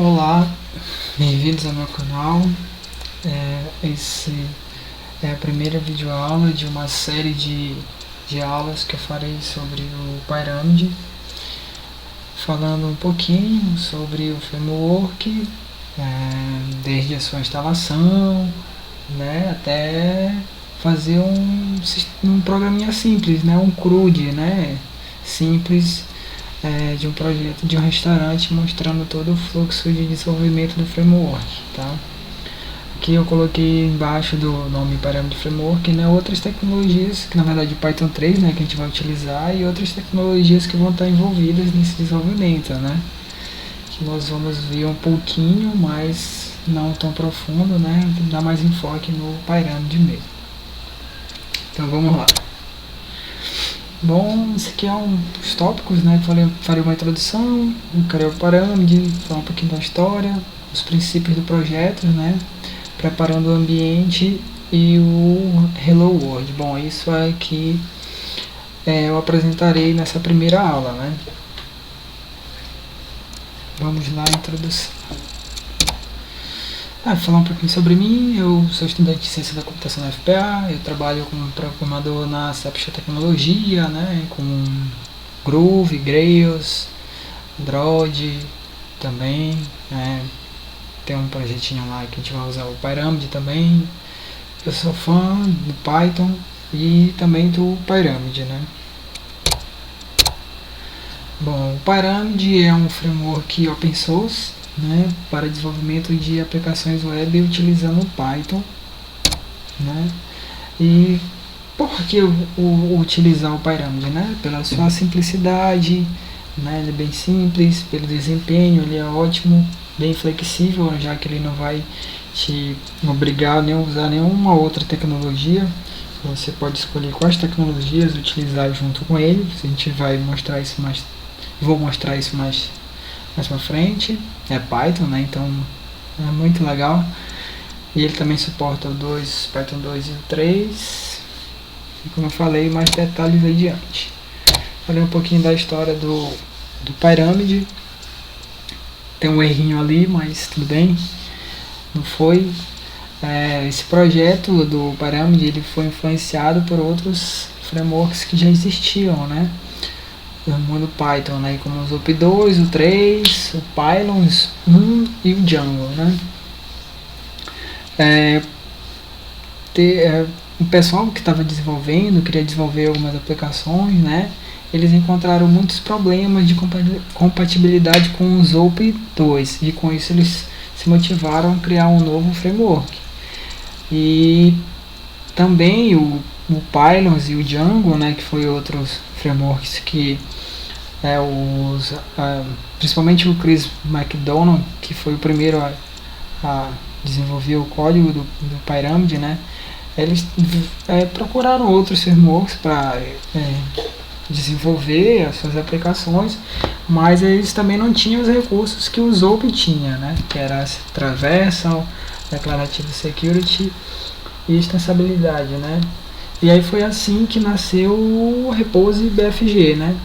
Olá, bem-vindos ao meu canal. Esse é a primeira videoaula de uma série de aulas que eu farei sobre o Pyramid, falando um pouquinho sobre o framework, desde a sua instalação, né, até fazer um programinha simples, né, um CRUD, né, simples, de um projeto de um restaurante, mostrando todo o fluxo de desenvolvimento do framework, tá? Aqui eu coloquei embaixo do nome Pyramid Framework, né, outras tecnologias, que na verdade Python 3, né, que a gente vai utilizar, e outras tecnologias que vão estar envolvidas nesse desenvolvimento, né, que nós vamos ver um pouquinho, mas não tão profundo, né, dar mais enfoque no Pyramid mesmo. Então vamos lá. Bom, esse aqui é os tópicos, né? Farei uma introdução, criei o Pyramid, falar um pouquinho da história, os princípios do projeto, né? Preparando o ambiente e o Hello World. Bom, isso é que eu apresentarei nessa primeira aula, né? Vamos lá, introdução. Falar um pouquinho sobre mim. Eu sou estudante de ciência da computação na FPA, eu trabalho como programador na Cepcha Tecnologia, né, com Groove, Grails, Drod também, né, tem um projetinho lá que a gente vai usar o Pyramid também. Eu sou fã do Python e também do Pyramid, né. Bom, o Pyramid é um framework open source, né, para desenvolvimento de aplicações web utilizando o Python, né? E por que utilizar o Pyramid, né? Pela sua simplicidade, né? Ele é bem simples, pelo desempenho, ele é ótimo, bem flexível, já que ele não vai te obrigar a usar nenhuma outra tecnologia. Você pode escolher quais tecnologias utilizar junto com ele. A gente vai mostrar isso mais, vou mostrar isso mais pra frente. É Python, né? Então é muito legal. E ele também suporta o Python 2 e o 3. E como eu falei, mais detalhes adiante. Falei um pouquinho da história do Pyramid. Tem um errinho ali, mas tudo bem. Não foi. Esse projeto do Pyramid ele foi influenciado por outros frameworks que já existiam, né? No mundo Python, né, como o Zope 2, o 3, o Pylons 1 e o Django, né. O pessoal que estava desenvolvendo, queria desenvolver algumas aplicações, né, eles encontraram muitos problemas de compatibilidade com o Zope 2 e com isso eles se motivaram a criar um novo framework. E também o Pylons e o Django, né, que foi outros frameworks que principalmente o Chris McDonald, que foi o primeiro a desenvolver o código do Pyramid, né, eles procuraram outros frameworks para desenvolver as suas aplicações, mas eles também não tinham os recursos que o Zope tinha, né, que era Traversal, Declarative Security e extensibilidade, né. E aí foi assim que nasceu o Repose BFG, né,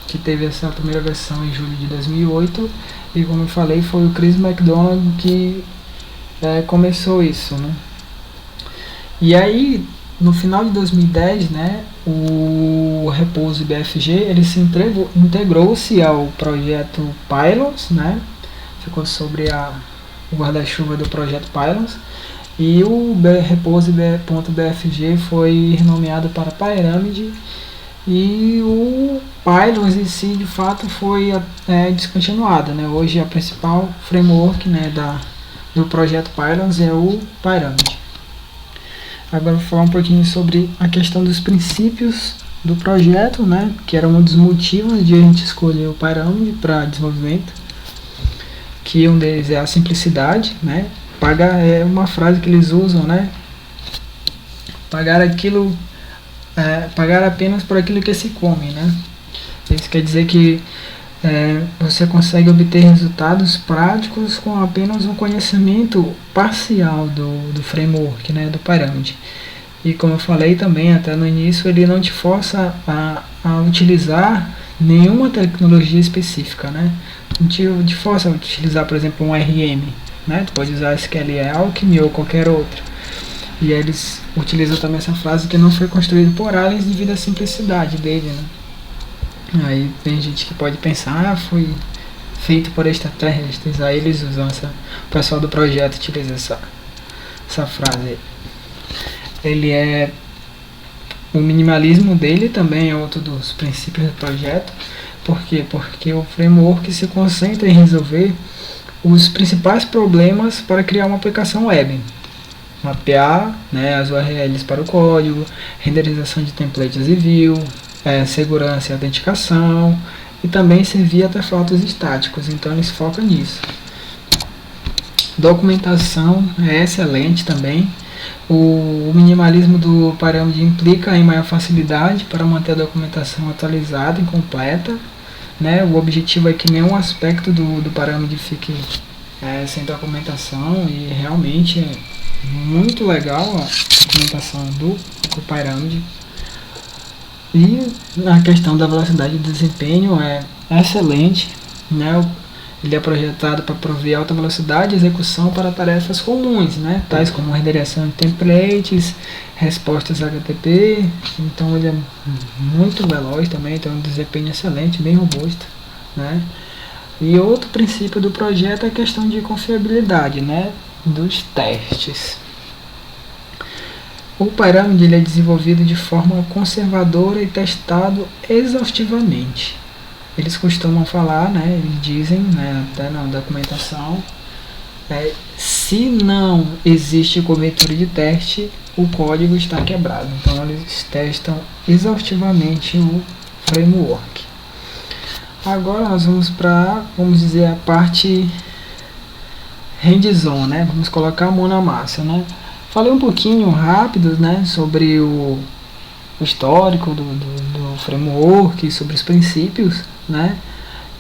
que teve essa primeira versão em julho de 2008 e, como eu falei, foi o Chris McDonald que começou isso, né. E aí, no final de 2010, né, o Repose BFG ele se integrou-se ao projeto Pylons, né, ficou sobre o guarda-chuva do projeto Pylons. E o Repose.bfg foi renomeado para Pyramid e o Pylons em si de fato foi descontinuado, né? Hoje a principal framework, né, do projeto Pylons é o Pyramid. Agora vou falar um pouquinho sobre a questão dos princípios do projeto, né, que era um dos motivos de a gente escolher o Pyramid para desenvolvimento, que um deles é a simplicidade, né. Pagar é uma frase que eles usam, né? Pagar apenas por aquilo que se come, né? Isso quer dizer que você consegue obter resultados práticos com apenas um conhecimento parcial do framework, né? Do Pyramid. E como eu falei também até no início, ele não te força a utilizar nenhuma tecnologia específica, né? motivo de força utilizar, por exemplo, um RM, né? Tu pode usar SQL Alchemy ou qualquer outro. E eles utilizam também essa frase que não foi construído por aliens devido à simplicidade dele, né? Aí tem gente que pode pensar, foi feito por extraterrestres. Aí eles usam o pessoal do projeto utiliza essa frase. Ele é o minimalismo dele também é outro dos princípios do projeto. Por quê? Porque o framework se concentra em resolver os principais problemas para criar uma aplicação web. Mapear, né, as URLs para o código, renderização de templates e view, segurança e autenticação, e também servir até fotos estáticos. Então eles focam nisso. Documentação é excelente também. O minimalismo do Pyramid implica em maior facilidade para manter a documentação atualizada e completa, né? O objetivo é que nenhum aspecto do Pyramid fique sem documentação, e realmente é muito legal a documentação do Pyramid. E a questão da velocidade de desempenho é excelente, né? Ele é projetado para prover alta velocidade de execução para tarefas comuns, né? Tais como renderização de templates, respostas HTTP. Então ele é muito veloz também, tem um desempenho excelente, bem robusto, né? E outro princípio do projeto é a questão de confiabilidade, né, dos testes. O Pyramid ele é desenvolvido de forma conservadora e testado exaustivamente. Eles costumam falar, né, eles dizem, né, até na documentação, se não existe cobertura de teste, o código está quebrado. Então eles testam exaustivamente o framework. Agora nós vamos para, vamos dizer, a parte hands-on, né? Vamos colocar a mão na massa, né? Falei um pouquinho rápido, né, sobre o histórico do framework, sobre os princípios, né?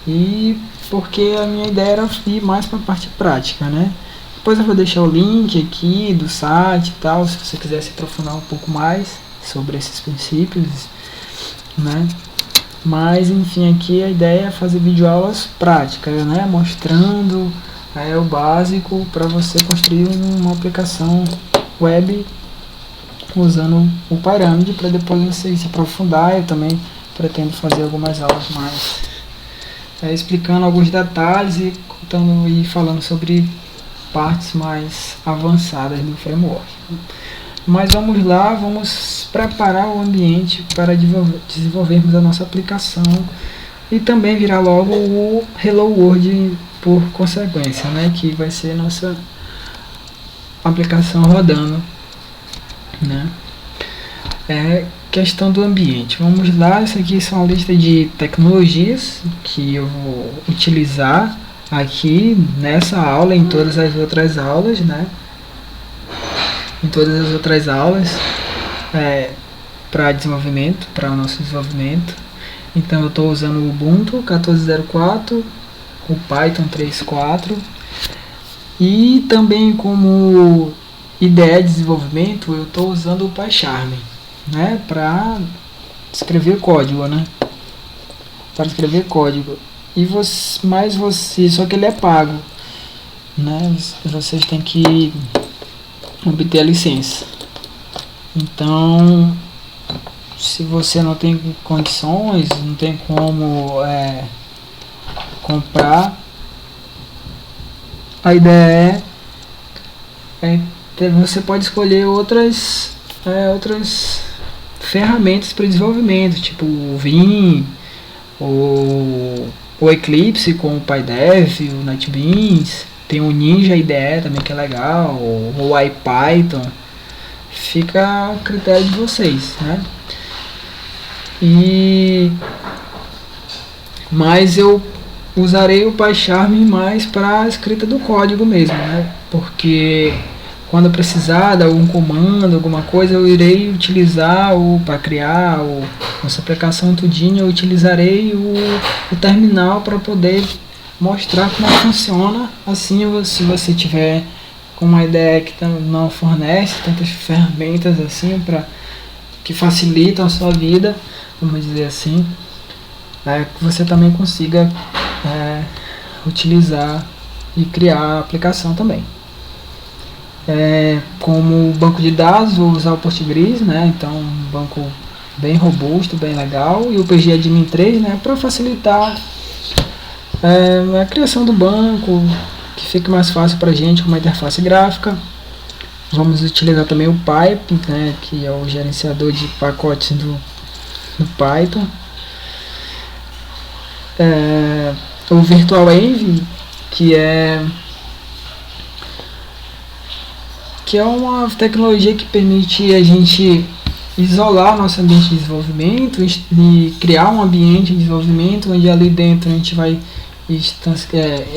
E porque a minha ideia era ir mais para a parte prática, né? Depois eu vou deixar o link aqui do site e tal, se você quiser se aprofundar um pouco mais sobre esses princípios, né? Mas enfim, aqui a ideia é fazer videoaulas práticas, né? Mostrando o básico para você construir uma aplicação web usando o Pyramid, para depois você se aprofundar. Eu também pretendo fazer algumas aulas mais explicando alguns detalhes e contando e falando sobre partes mais avançadas do framework. Mas vamos lá, vamos preparar o ambiente para desenvolvermos a nossa aplicação e também virar logo o Hello World por consequência, né, que vai ser nossa aplicação rodando, né. Questão do ambiente. Vamos lá, isso aqui são a lista de tecnologias que eu vou utilizar aqui nessa aula, em todas as outras aulas, né? Em todas as outras aulas para desenvolvimento, para o nosso desenvolvimento. Então eu estou usando o Ubuntu 14.04, o Python 3.4 e também como IDE de desenvolvimento eu estou usando o PyCharm, né, para escrever código, né? Para escrever código. Só que ele é pago, né? Vocês têm que obter a licença. Então, se você não tem condições, não tem como comprar, a ideia você pode escolher outras ferramentas para desenvolvimento, tipo o Vim, o Eclipse com o PyDev, o NetBeans, tem o Ninja IDE também que é legal, o IPython, fica a critério de vocês, né? Mas eu usarei o PyCharm mais para a escrita do código mesmo, né? Porque quando eu precisar de algum comando, alguma coisa, eu irei utilizar para criar nossa aplicação tudinho, eu utilizarei o terminal para poder mostrar como funciona. Assim, se você tiver com uma ideia que não fornece tantas ferramentas assim que facilitam a sua vida, vamos dizer assim, que você também consiga utilizar e criar a aplicação também. Como banco de dados, vou usar o Postgres, né? Então um banco bem robusto, bem legal, e o PGAdmin 3, né? Para facilitar a criação do banco, que fique mais fácil para a gente com uma interface gráfica. Vamos utilizar também o Pipe, né? Que é o gerenciador de pacotes do Python. O VirtualEnv, que é uma tecnologia que permite a gente isolar nosso ambiente de desenvolvimento e criar um ambiente de desenvolvimento onde ali dentro a gente vai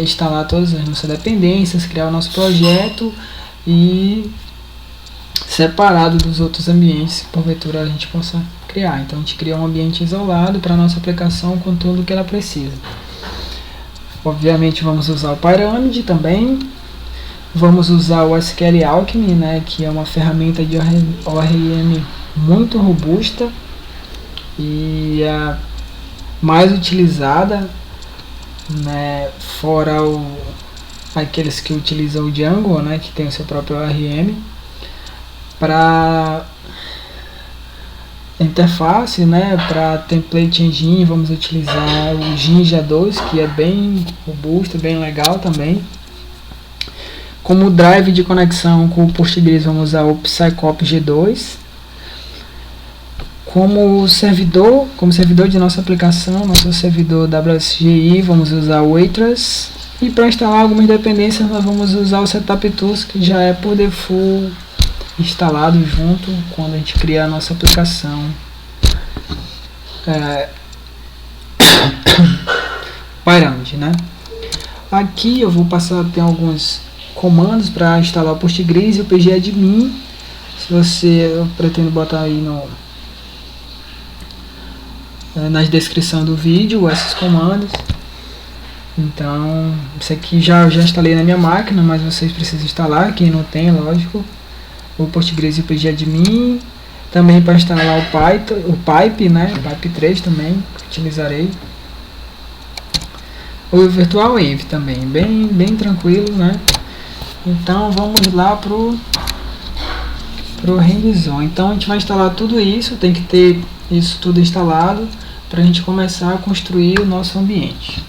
instalar todas as nossas dependências, criar o nosso projeto e separado dos outros ambientes que porventura a gente possa criar. Então a gente cria um ambiente isolado para a nossa aplicação com tudo que ela precisa. Obviamente vamos usar o Pyramid também. Vamos usar o SQLAlchemy, né, que é uma ferramenta de ORM muito robusta e a mais utilizada, né, fora aqueles que utilizam o Django, né, que tem o seu próprio ORM. Para interface, né, para template engine, vamos utilizar o Jinja 2, que é bem robusto, bem legal também. Como drive de conexão com o Postgres, vamos usar o Psycop G2. Como servidor de nossa aplicação, nosso servidor WSGI, vamos usar o Waitress. E para instalar algumas dependências, nós vamos usar o Setup Tools, que já é por default instalado junto quando a gente cria a nossa aplicação. Pyramid, né? Aqui eu vou passar, tem alguns comandos para instalar o Postgres e o PGAdmin. Eu pretendo botar aí na descrição do vídeo esses comandos. Então, isso aqui já instalei na minha máquina, mas vocês precisam instalar, quem não tem, lógico, o Postgres e o PGAdmin. Também para instalar o Pipe, né? O Pipe 3 também, utilizarei. O VirtualEnv também, bem tranquilo, né? Então vamos lá pro Hands-on. Então a gente vai instalar tudo isso, tem que ter isso tudo instalado para a gente começar a construir o nosso ambiente.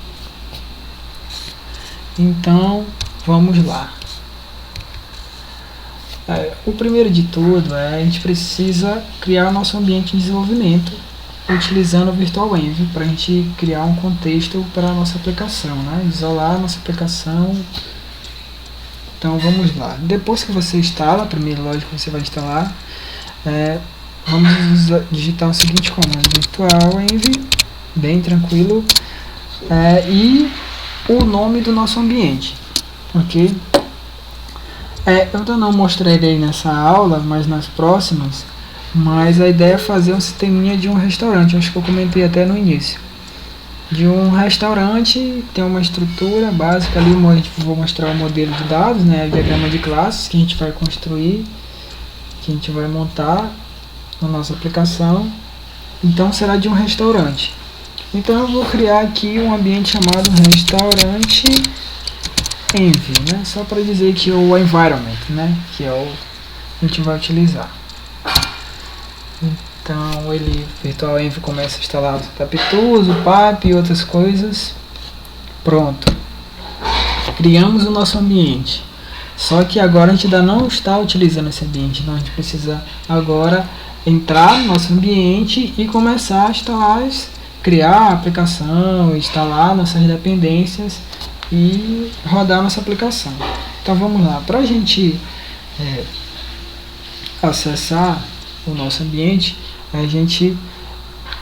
Então vamos lá. O primeiro de tudo a gente precisa criar o nosso ambiente de desenvolvimento utilizando o VirtualEnv para a gente criar um contexto para a nossa aplicação, né? Isolar a nossa aplicação. Então vamos lá. Depois que você instala, primeiro lógico você vai instalar, vamos digitar o seguinte comando: VirtualEnv, bem tranquilo, e o nome do nosso ambiente, ok? Eu ainda não mostrarei nessa aula, mas nas próximas. Mas a ideia é fazer um sisteminha de um restaurante. Acho que eu comentei até no início. De um restaurante, tem uma estrutura básica ali. Vou mostrar o modelo de dados, né, o diagrama de classes que a gente vai construir, que a gente vai montar na nossa aplicação. Então será de um restaurante. Então eu vou criar aqui um ambiente chamado restaurante env, né, só para dizer que o environment, né, que é o que a gente vai utilizar. Então VirtualEnv começa a instalar o Setup Tools, o Pipe e outras coisas. Pronto. Criamos o nosso ambiente. Só que agora a gente ainda não está utilizando esse ambiente. Então a gente precisa agora entrar no nosso ambiente e começar a instalar, criar a aplicação, instalar nossas dependências e rodar nossa aplicação. Então vamos lá. Para a gente acessar o nosso ambiente, a gente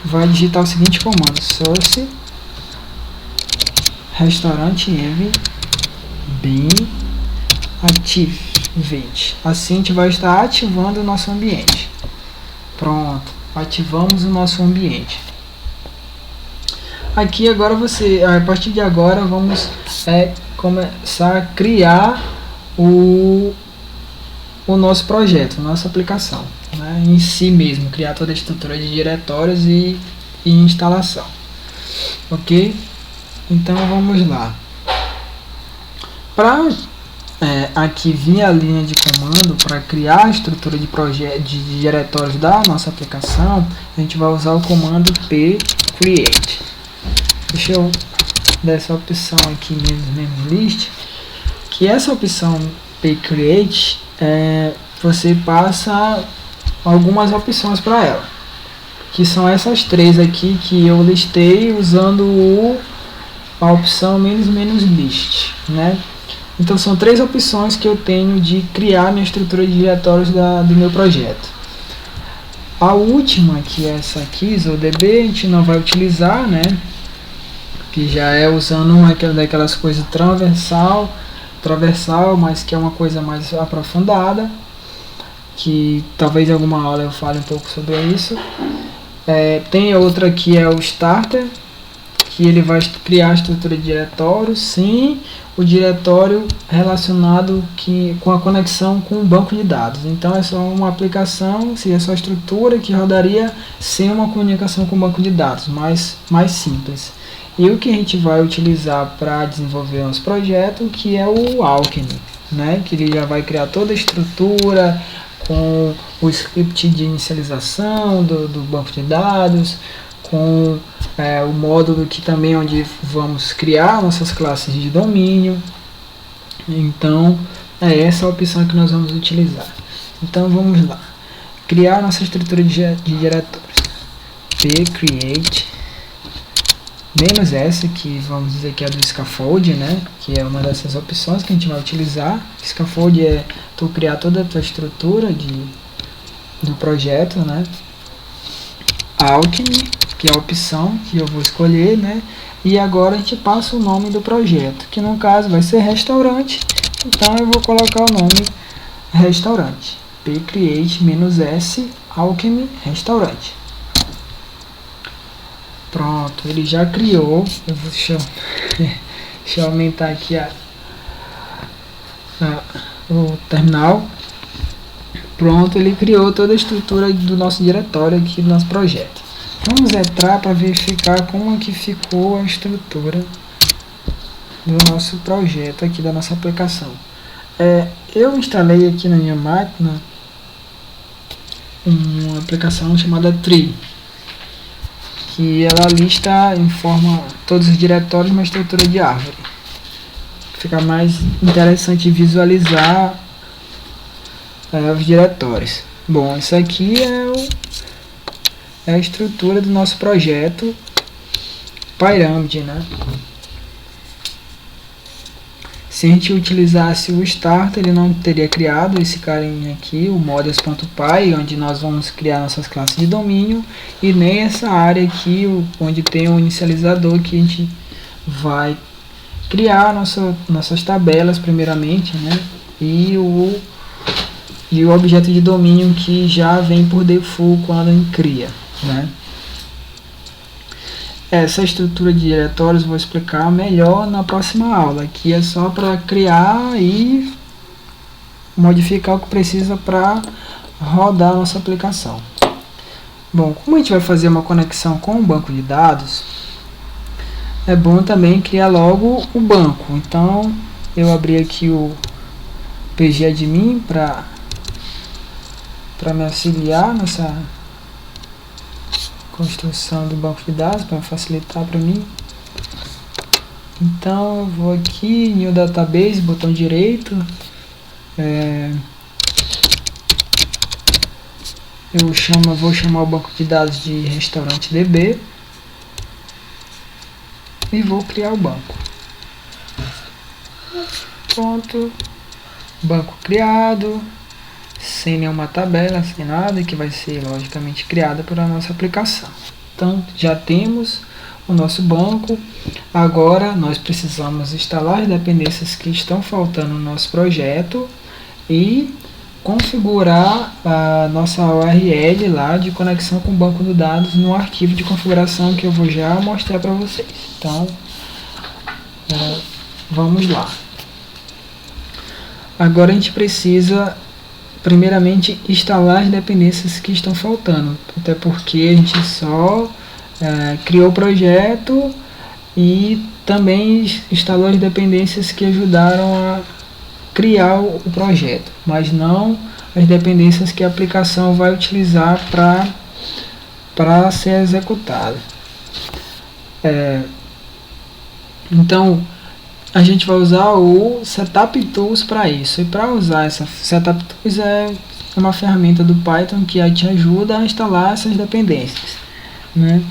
vai digitar o seguinte comando: source restaurante-env bin activate. Assim a gente vai estar ativando o nosso ambiente. Pronto, ativamos o nosso ambiente. Aqui agora a partir de agora vamos começar a criar o nosso projeto, nossa aplicação, né, em si mesmo, criar toda a estrutura de diretórios e instalação. Ok? Então vamos lá. Para aqui vir a linha de comando para criar a estrutura de diretórios da nossa aplicação, a gente vai usar o comando pcreate. Deixa eu dar essa opção aqui menos list, que essa opção pcreate, você passa algumas opções para ela, que são essas três aqui que eu listei usando a opção menos list, né? Então são três opções que eu tenho de criar minha estrutura de diretórios do meu projeto. A última, que é essa aqui, ZODB, a gente não vai utilizar, né? Que já é usando uma daquelas coisas transversal, mas que é uma coisa mais aprofundada, que talvez em alguma aula eu fale um pouco sobre isso. Tem outra que é o Starter, que ele vai criar a estrutura de diretório, sim, o diretório relacionado com a conexão com o banco de dados. Então é só uma aplicação, seria só a estrutura que rodaria sem uma comunicação com o banco de dados, mais simples. E o que a gente vai utilizar para desenvolver nosso projeto, que é o Alchemy, né? Que ele já vai criar toda a estrutura com o script de inicialização do banco de dados, com o módulo que também onde vamos criar nossas classes de domínio. Então é essa a opção que nós vamos utilizar. Então vamos lá, criar nossa estrutura de diretórios. pcreate -s, que vamos dizer que é do scaffold, né? Que é uma dessas opções que a gente vai utilizar. Scaffold é tu criar toda a tua estrutura do projeto, né? Alchemy, que é a opção que eu vou escolher, né? E agora a gente passa o nome do projeto, que no caso vai ser restaurante. Então eu vou colocar o nome restaurante. pcreate -s alchemy restaurante. Pronto, ele já criou. Deixa eu aumentar aqui o terminal. Pronto, ele criou toda a estrutura do nosso diretório aqui do nosso projeto. Vamos entrar para verificar como é que ficou a estrutura do nosso projeto aqui, da nossa aplicação. Eu instalei aqui na minha máquina uma aplicação chamada Tree, que ela lista em forma todos os diretórios numa estrutura de árvore. Fica mais interessante visualizar os diretórios. Bom, isso aqui é a estrutura do nosso projeto Pyramid, né? Se a gente utilizasse o Starter, ele não teria criado esse carinha aqui, o models.py, onde nós vamos criar nossas classes de domínio, e nem essa área aqui, onde tem o inicializador, que a gente vai criar nossas tabelas primeiramente, né? E o objeto de domínio que já vem por default quando a gente cria, né? Essa estrutura de diretórios eu vou explicar melhor na próxima aula. Aqui é só para criar e modificar o que precisa para rodar a nossa aplicação. Bom, como a gente vai fazer uma conexão com o banco de dados, é bom também criar logo o banco. Então eu abri aqui o pgadmin para me auxiliar nessa construção do banco de dados, para facilitar para mim. Então eu vou aqui, New Database, botão direito, vou chamar o banco de dados de restaurante DB e vou criar o banco. Pronto, banco criado, sem nenhuma tabela, sem nada, que vai ser logicamente criada pela nossa aplicação. Então já temos o nosso banco. Agora nós precisamos instalar as dependências que estão faltando no nosso projeto e configurar a nossa URL lá de conexão com o banco de dados no arquivo de configuração que eu vou já mostrar para vocês. Então vamos lá. Agora a gente precisa primeiramente instalar as dependências que estão faltando, até porque a gente só criou o projeto e também instalou as dependências que ajudaram a criar o projeto, mas não as dependências que a aplicação vai utilizar para ser executada. Então a gente vai usar o Setup Tools para isso, e para usar essa Setup Tools é uma ferramenta do Python que te ajuda a instalar essas dependências, né?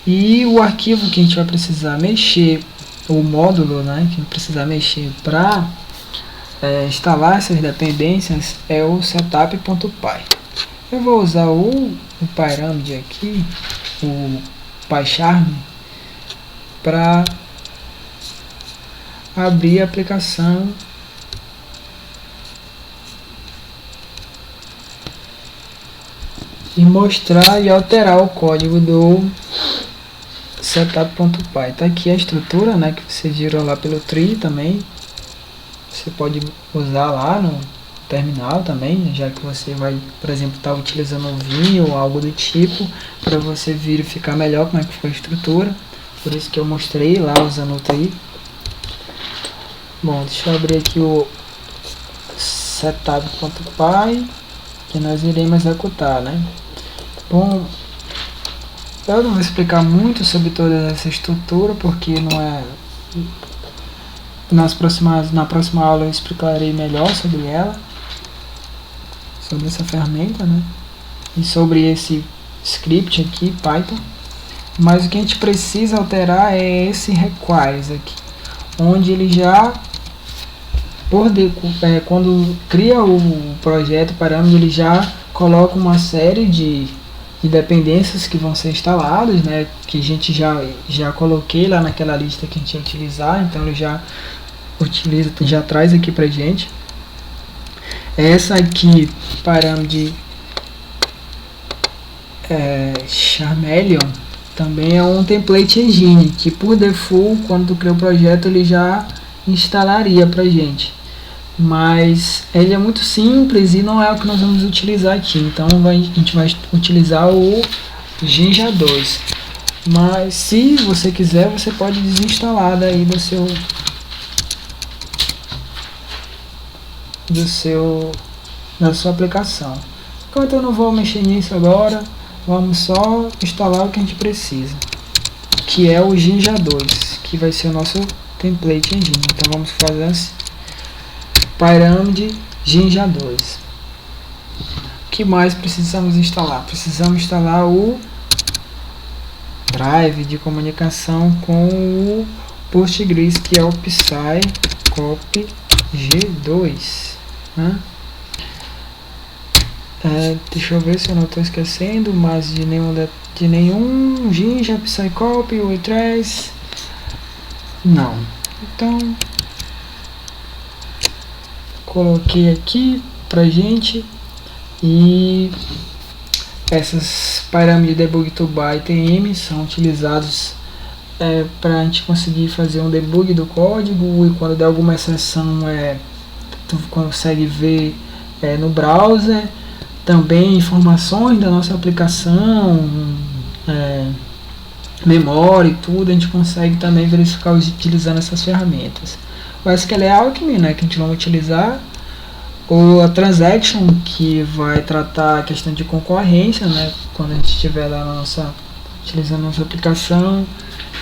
E o arquivo que a gente vai precisar mexer, o módulo, né, que precisar mexer para instalar essas dependências é o setup.py. Eu vou usar o Pyramid aqui, o PyCharm, para abrir a aplicação e mostrar e alterar o código do setup.py. Tá aqui a estrutura, né, que você girou lá pelo tree também. Você pode usar lá no terminal também, já que você vai, por exemplo, estar utilizando um Vim ou algo do tipo, para você verificar melhor como é que ficou a estrutura. Por isso que eu mostrei lá usando o tree. Bom, deixa eu abrir aqui o setup.py que nós iremos executar, né? Bom, eu não vou explicar muito sobre toda essa estrutura, porque não é... na próxima aula eu explicarei melhor sobre ela, sobre essa ferramenta, né? E sobre esse script aqui, Python. Mas o que a gente precisa alterar é esse requires aqui, onde ele já, quando cria o projeto Pyramid, ele já coloca uma série de dependências que vão ser instaladas, né, que a gente já coloquei lá naquela lista que a gente ia utilizar, então ele já traz aqui pra gente. Essa aqui, Pyramid Charmeleon, também é um template engine, que por default, quando tu cria o projeto, ele já instalaria pra gente. Mas ele é muito simples e não é o que nós vamos utilizar aqui. Então a gente vai utilizar o Jinja 2. Mas se você quiser, você pode desinstalar daí da sua aplicação. Enquanto eu não vou mexer nisso agora, vamos só instalar o que a gente precisa, que é o Jinja 2, que vai ser o nosso template engine. Então vamos fazer assim: Pyramid Jinja 2. O que mais precisamos instalar? Precisamos instalar o drive de comunicação com o Postgres, que é o PsyCopy G2, né? Deixa eu ver se eu não estou esquecendo mais de nenhum Jinja, PsyCopy, o E3. Não. Então coloquei aqui pra gente. E essas Pyramid Debug to by TM são utilizados para a gente conseguir fazer um debug do código, e quando der alguma exceção tu consegue ver no browser. Também informações da nossa aplicação, memória e tudo, a gente consegue também verificar utilizando essas ferramentas. O SQL Alchemy, né, que a gente vai utilizar, ou a Transaction, que vai tratar a questão de concorrência, né, quando a gente estiver lá utilizando a nossa aplicação,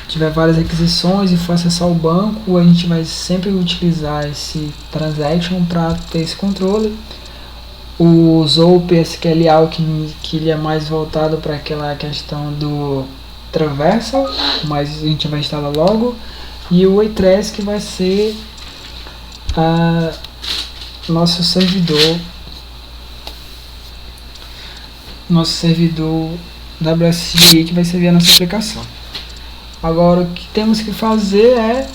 tiver várias requisições e for acessar o banco, a gente vai sempre utilizar esse Transaction para ter esse controle. O Zope SQL Alchemy, que ele é mais voltado para aquela questão do Traversal, mas a gente vai instalar logo. E o E3, que vai ser nosso servidor WSGI, que vai servir a nossa aplicação. Agora o que temos que fazer é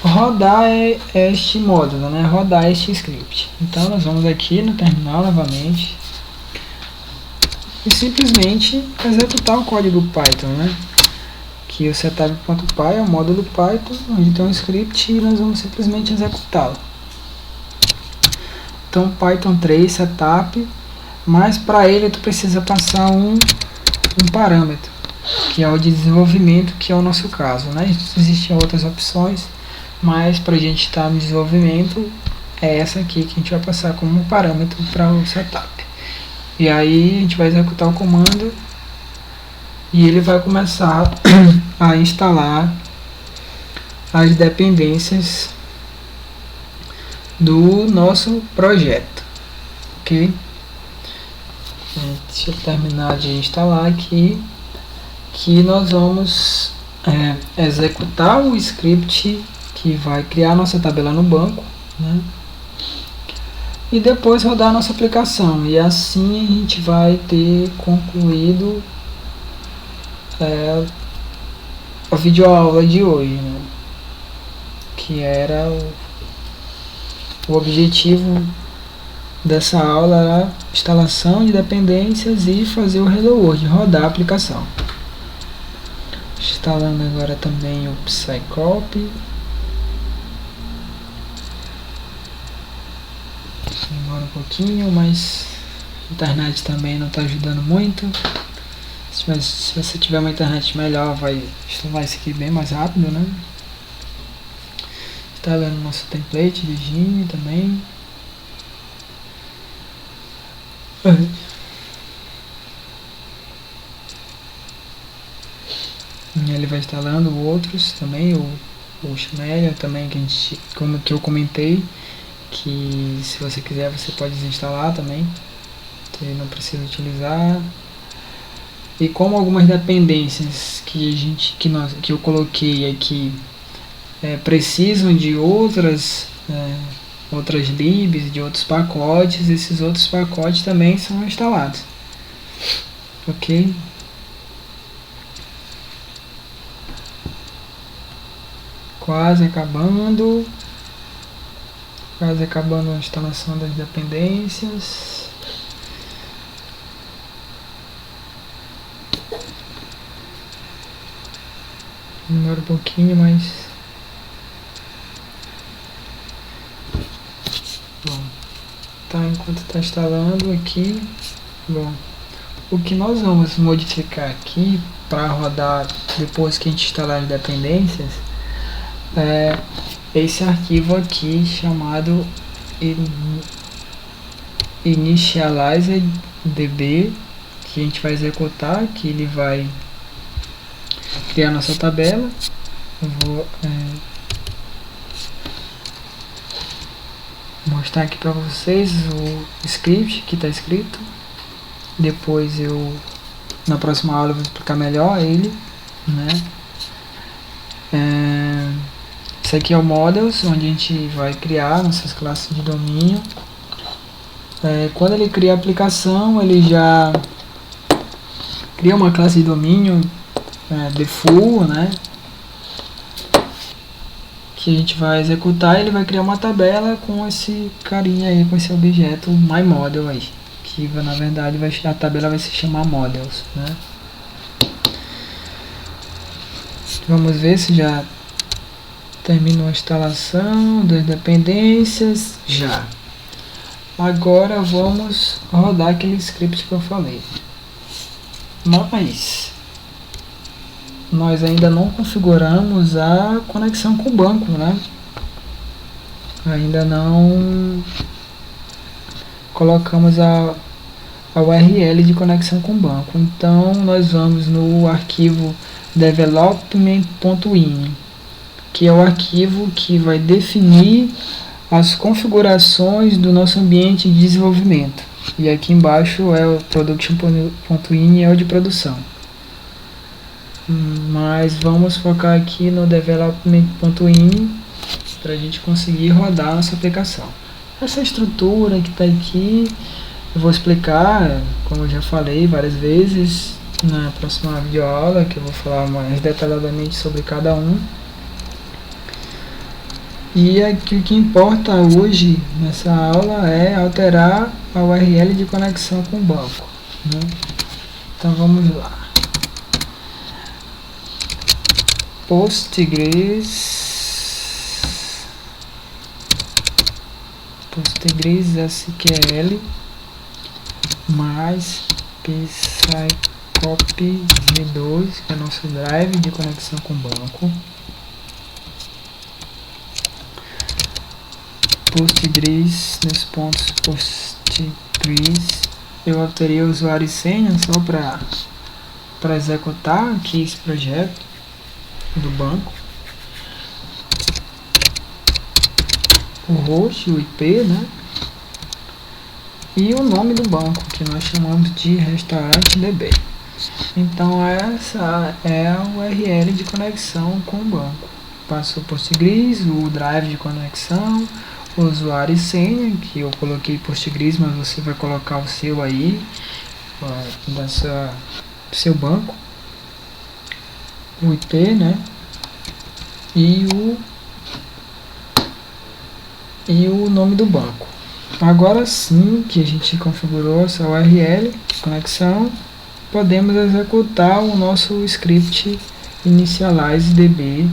rodar este módulo, né? Rodar este script. Então nós vamos aqui no terminal novamente e simplesmente executar o código Python, né? Que o setup.py é o módulo Python, onde tem um script, e nós vamos simplesmente executá-lo. Então Python 3 setup, mas para ele tu precisa passar um parâmetro. que é o de desenvolvimento, que é o nosso caso, né? Existem outras opções, mas para a gente estar no desenvolvimento é essa aqui que a gente vai passar como parâmetro para o setup. E aí a gente vai executar o comando e ele vai começar a instalar as dependências do nosso projeto, ok? Deixa eu terminar de instalar aqui, que nós vamos executar o script que vai criar a nossa tabela no banco, né? E depois rodar a nossa aplicação, e assim a gente vai ter concluído a videoaula de hoje, né? Que era o objetivo dessa aula, era instalação de dependências e fazer o Hello World, rodar a aplicação. Instalando agora também o Psycopy. Demora um pouquinho, mas a internet também não está ajudando muito. Se você tiver uma internet melhor, vai instalar isso aqui bem mais rápido, né? Instalando nosso template de Gine também. Ele vai instalando outros também, o Schmeller também, como que eu comentei, que se você quiser você pode desinstalar também, você não precisa utilizar. E como algumas dependências que eu coloquei aqui precisam de outras libs, de outros pacotes, esses outros pacotes também são instalados, ok? Quase acabando a instalação das dependências. Demora um pouquinho, mas bom, tá, enquanto está instalando aqui. Bom, o que nós vamos modificar aqui para rodar depois que a gente instalar as dependências é esse arquivo aqui chamado initializerdb, que a gente vai executar, que ele vai criar nossa tabela. Eu vou mostrar aqui para vocês o script que está escrito. Depois na próxima aula eu vou explicar melhor ele, né? Esse aqui é o Models, onde a gente vai criar nossas classes de domínio. Quando ele cria a aplicação, ele já cria uma classe de domínio default, né? Que a gente vai executar. Ele vai criar uma tabela com esse carinha aí, com esse objeto myModel aí, que na verdade a tabela vai se chamar Models, né? Vamos ver se já terminou a instalação das dependências. Já. Agora vamos rodar aquele script que eu falei. Mas nós ainda não configuramos a conexão com o banco, né? Ainda não colocamos a URL de conexão com o banco. Então nós vamos no arquivo development.ini, que é o arquivo que vai definir as configurações do nosso ambiente de desenvolvimento. E aqui embaixo é o production.ini, é o de produção. Mas vamos focar aqui no development.ini para a gente conseguir rodar a nossa aplicação. Essa estrutura que está aqui eu vou explicar, como eu já falei várias vezes, na próxima videoaula, que eu vou falar mais detalhadamente sobre cada um. E aqui o que importa hoje nessa aula é alterar a URL de conexão com o banco, né? Então vamos lá. Postgres SQL mais Psycopy copy G2, que é nosso drive de conexão com o banco. Postgres, nos pontos Postgres, eu alterei o usuário e senha só para executar aqui esse projeto do banco. O host, o IP, né? E o nome do banco, que nós chamamos de restaurante DB. Então essa é a URL de conexão com o banco. Passou o Postgres, o drive de conexão, o usuário e senha, que eu coloquei Postgres, mas você vai colocar o seu aí, do seu banco, o IP, né? E o nome do banco. Agora sim que a gente configurou essa URL de conexão, podemos executar o nosso script initialize db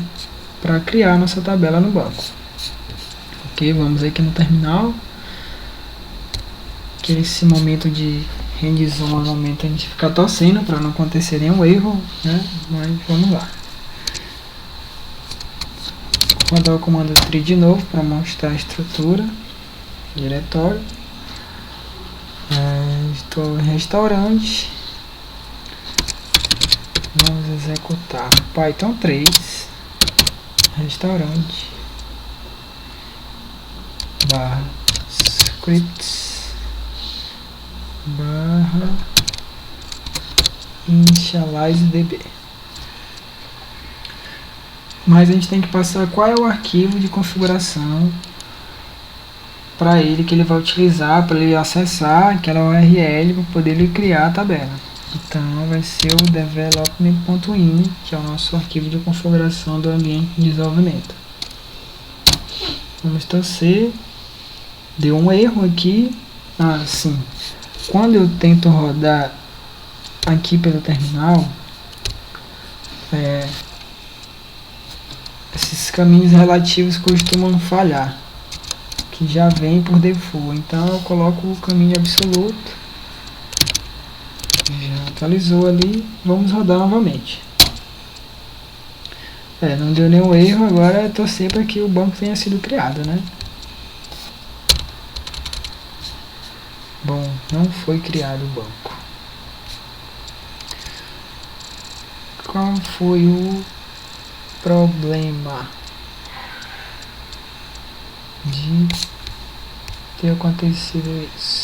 para criar nossa tabela no banco. Ok, vamos aqui no terminal, que esse momento de hands-on normalmente a gente fica torcendo para não acontecer nenhum erro, né? Mas vamos lá. Vou rodar o comando tree de novo para mostrar a estrutura, diretório. Estou em restaurante. Vamos executar Python 3 restaurante barra scripts barra initialize db. Mas a gente tem que passar qual é o arquivo de configuração para ele que ele vai utilizar para ele acessar aquela URL para poder ele criar a tabela. Então vai ser o development.ini, que é o nosso arquivo de configuração do ambiente de desenvolvimento. Vamos torcer. Deu um erro aqui. Sim. Quando eu tento rodar aqui pelo terminal, esses caminhos relativos costumam falhar, que já vem por default. Então eu coloco o caminho absoluto. Já atualizou ali, vamos rodar novamente. Não deu nenhum erro, agora é torcer para que o banco tenha sido criado, né? Bom, não foi criado o banco. Qual foi o problema de ter acontecido isso?